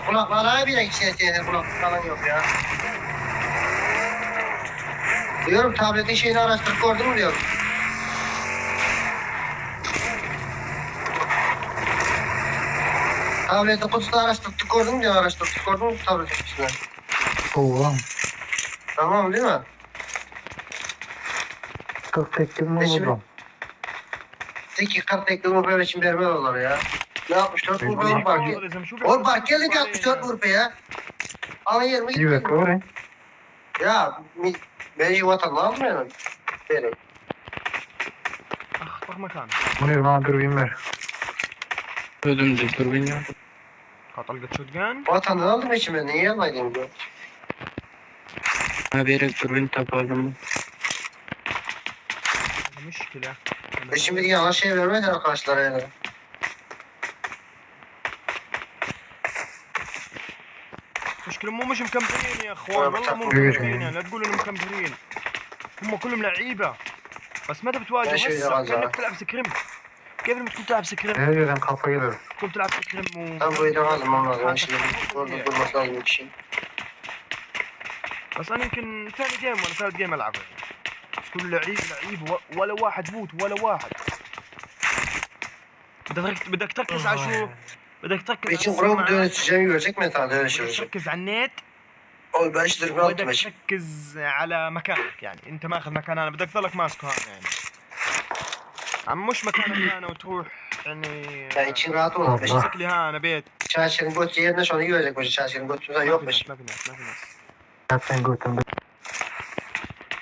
Kulaklarına bile kulak falan yok ya. Diyorum tabletin şeyini araştırıp gördün mü diyorum. Tabletin kutusunu araştırıp gördün mü diyor, araştırıp gördün mü tabletin kutusunu? Oğlum. Tamam değil mi? 48 mi Şimdi- buldum? Peki 40 ekranı böyle için vermiyorlar ya. Ne yapmışlar? Peki. Oğlum park. Oğlum park geldik 64 grup ya. Ana yerime İyi bak gittim. öyle. Ya ben yuvatanla almıyorum. Benim. اخطر مكان Bunu bana dürbün ver. Ödümcü turbin ya. طلقة شوت جان Vatandan aldım içime. Niye almayayım bu? Ha bir turbin tapardım. هذا مشكلة Şimdi yanlış şey vermeden arkadaşlara yani. مشكلة مش مكمبرين يا اخوان والله مو بتاكل. مكمبرين لا تقولوا انهم مكمبرين هم كلهم لعيبة بس متى بتواجه ماشي يا هسه غزال. كأنك تلعب سكريم قبل ما تكون تلعب سكريم Her yerden kafa gelir. تكون تلعب سكريم Tam böyle almam lazım. Şimdi orada durması lazım bir şey. بس انا يمكن ثاني جيم ولا ثالث جيم العبه بس كل لعيب ولا واحد بوت ولا واحد بدك تركز على شو بدك تركز için على kurum السماعات dönüşeceğimi görecek mi? Tamam بدك dönüşecek. تركز على النت Oğlum ben işte durma وبدك aldım şimdi. تركز على مكانك يعني انت ماخذ مكان انا بدك تظلك ماسكه هذا يعني عم مش مكانك انا وتروح يعني Yani için rahat olun. Allah. تمسك لي ها انا بيت Çarşının götü yerine şu an görecek. Bu çarşının götü ما yokmuş. في ناس ما في ناس Zaten götümde.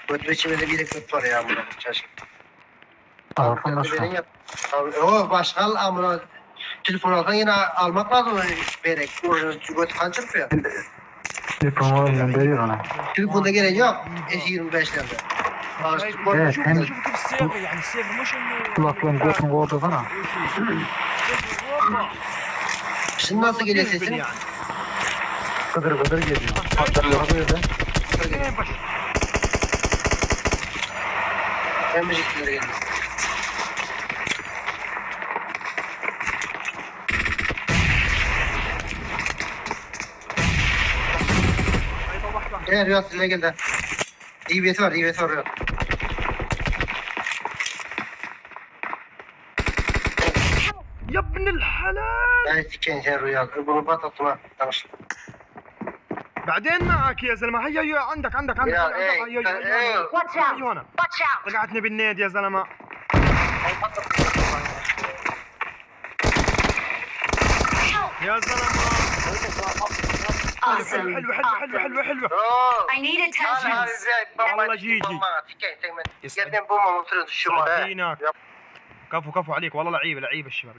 Götü içimde bir de göt var ya burada çarşı. Alsın Benim başka. yap. Abi, o başka amına telefon alsan yine almak lazım berek. Orijinal götü kan çırpıyor. Telefon var ben veriyor ona. Telefonda gerek yok. S25'lerde. Evet, شوف hem- شوف كيف السيف يعني السيف مش انه Kulaklığın götünü kordursana. Şimdi nasıl geliyor sesin? يعني Gıdır gıdır geliyor. Araba öyle. اثنين بس Ben müziklere geldim. ايضا واحد واحد Gel Riyad sizinle gel de. İyi var, iyi var Riyad. يا ابن الحلال Ben sikeyim sen Riyad. Bunu patlattım ha. Tamam. بعدين معك يا زلمه هيا هيا عندك يا إيه، إيه. Watch out! هيا هنا Watch out! رجعتني بالنيد يا زلمه يا زلمه Awesome! حلوه حلوه حلوه حلوه حلوه I need attachments! والله جيجي. Sikeyim sen ben. Yerden bomba oturuyordu şu هناك كفو كفو عليك والله لعيبه لعيبه الشباب